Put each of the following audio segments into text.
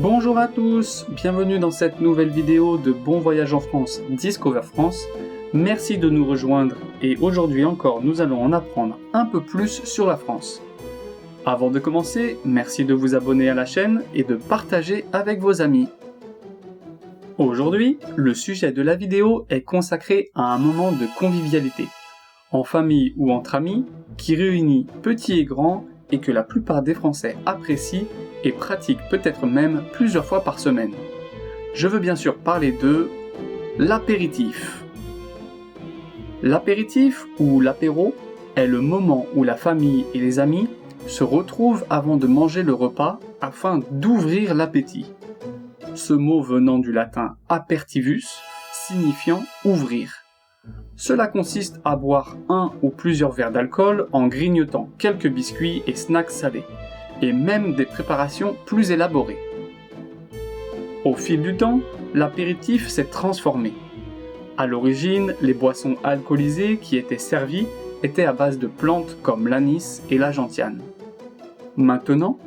Bonjour à tous, bienvenue dans cette nouvelle vidéo de Bon Voyage en France, Discover France. Merci de nous rejoindre et aujourd'hui encore nous allons en apprendre un peu plus sur la France. Avant de commencer, merci de vous abonner à la chaîne et de partager avec vos amis. Aujourd'hui, le sujet de la vidéo est consacré à un moment de convivialité, en famille ou entre amis, qui réunit petits et grands et que la plupart des Français apprécient et pratiquent peut-être même plusieurs fois par semaine. Je veux bien sûr parler de l'apéritif. L'apéritif ou l'apéro est le moment où la famille et les amis se retrouvent avant de manger le repas afin d'ouvrir l'appétit. Ce mot venant du latin apertivus, signifiant ouvrir. Cela consiste à boire un ou plusieurs verres d'alcool en grignotant quelques biscuits et snacks salés, et même des préparations plus élaborées. Au fil du temps, l'apéritif s'est transformé. À l'origine, les boissons alcoolisées qui étaient servies étaient à base de plantes comme l'anis et la gentiane. Maintenant,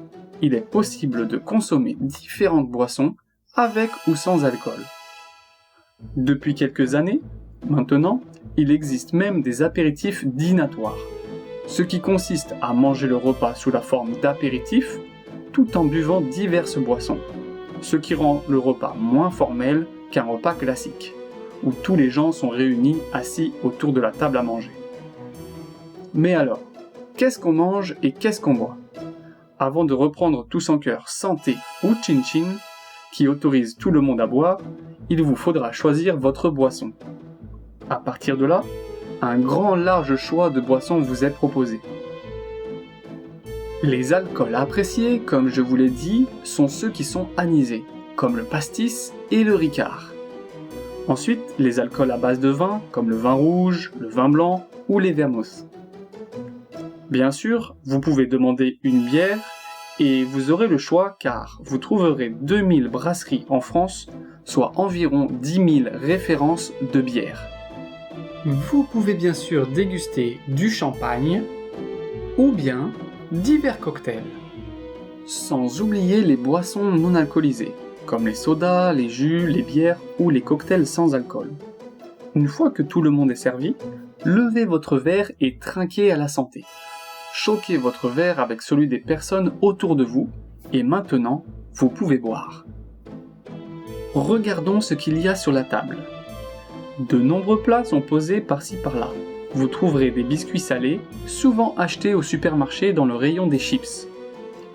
il est possible de consommer différentes boissons avec ou sans alcool. Depuis quelques années, maintenant, il existe même des apéritifs dînatoires, ce qui consiste à manger le repas sous la forme d'apéritif tout en buvant diverses boissons, ce qui rend le repas moins formel qu'un repas classique, où tous les gens sont réunis assis autour de la table à manger. Mais alors, qu'est-ce qu'on mange et qu'est-ce qu'on boit ? Avant de reprendre tous en cœur santé ou chin-chin, qui autorise tout le monde à boire, il vous faudra choisir votre boisson. À partir de là, un grand large choix de boissons vous est proposé. Les alcools appréciés, comme je vous l'ai dit, sont ceux qui sont anisés, comme le pastis et le ricard. Ensuite, les alcools à base de vin, comme le vin rouge, le vin blanc ou les vermouths. Bien sûr, vous pouvez demander une bière et vous aurez le choix car vous trouverez 2000 brasseries en France, soit environ 10 000 références de bière. Vous pouvez bien sûr déguster du champagne ou bien divers cocktails. Sans oublier les boissons non alcoolisées, comme les sodas, les jus, les bières ou les cocktails sans alcool. Une fois que tout le monde est servi, levez votre verre et trinquez à la santé. Choquez votre verre avec celui des personnes autour de vous et maintenant, vous pouvez boire. Regardons ce qu'il y a sur la table. De nombreux plats sont posés par-ci par-là. Vous trouverez des biscuits salés, souvent achetés au supermarché dans le rayon des chips.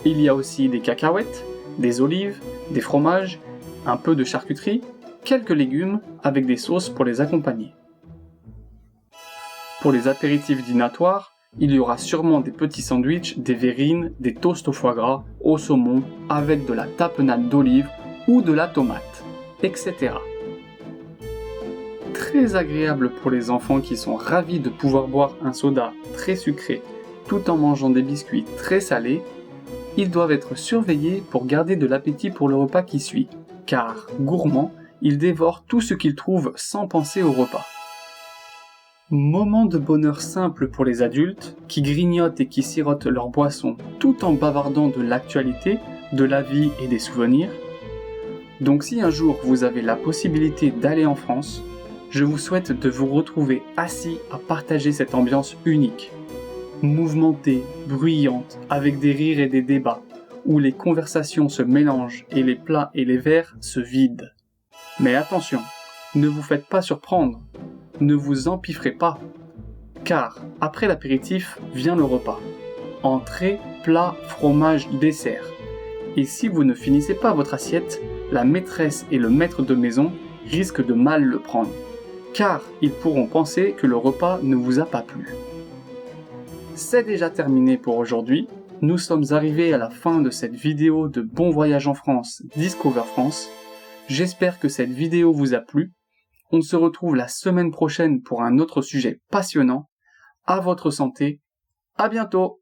Il y a aussi des cacahuètes, des olives, des fromages, un peu de charcuterie, quelques légumes avec des sauces pour les accompagner. Pour les apéritifs dînatoires, il y aura sûrement des petits sandwichs, des verrines, des toasts au foie gras, au saumon, avec de la tapenade d'olive ou de la tomate, etc. Très agréable pour les enfants qui sont ravis de pouvoir boire un soda très sucré tout en mangeant des biscuits très salés, ils doivent être surveillés pour garder de l'appétit pour le repas qui suit, car, gourmands, ils dévorent tout ce qu'ils trouvent sans penser au repas. Moment de bonheur simple pour les adultes, qui grignotent et qui sirotent leur boisson tout en bavardant de l'actualité, de la vie et des souvenirs. Donc si un jour vous avez la possibilité d'aller en France, je vous souhaite de vous retrouver assis à partager cette ambiance unique, mouvementée, bruyante, avec des rires et des débats, où les conversations se mélangent et les plats et les verres se vident. Mais attention, ne vous faites pas surprendre, ne vous empiffrez pas, car après l'apéritif vient le repas. Entrée, plat, fromage, dessert. Et si vous ne finissez pas votre assiette, la maîtresse et le maître de maison risquent de mal le prendre, car ils pourront penser que le repas ne vous a pas plu. C'est déjà terminé pour aujourd'hui, nous sommes arrivés à la fin de cette vidéo de Bon Voyage en France, Discover France. J'espère que cette vidéo vous a plu. On se retrouve la semaine prochaine pour un autre sujet passionnant. À votre santé, à bientôt!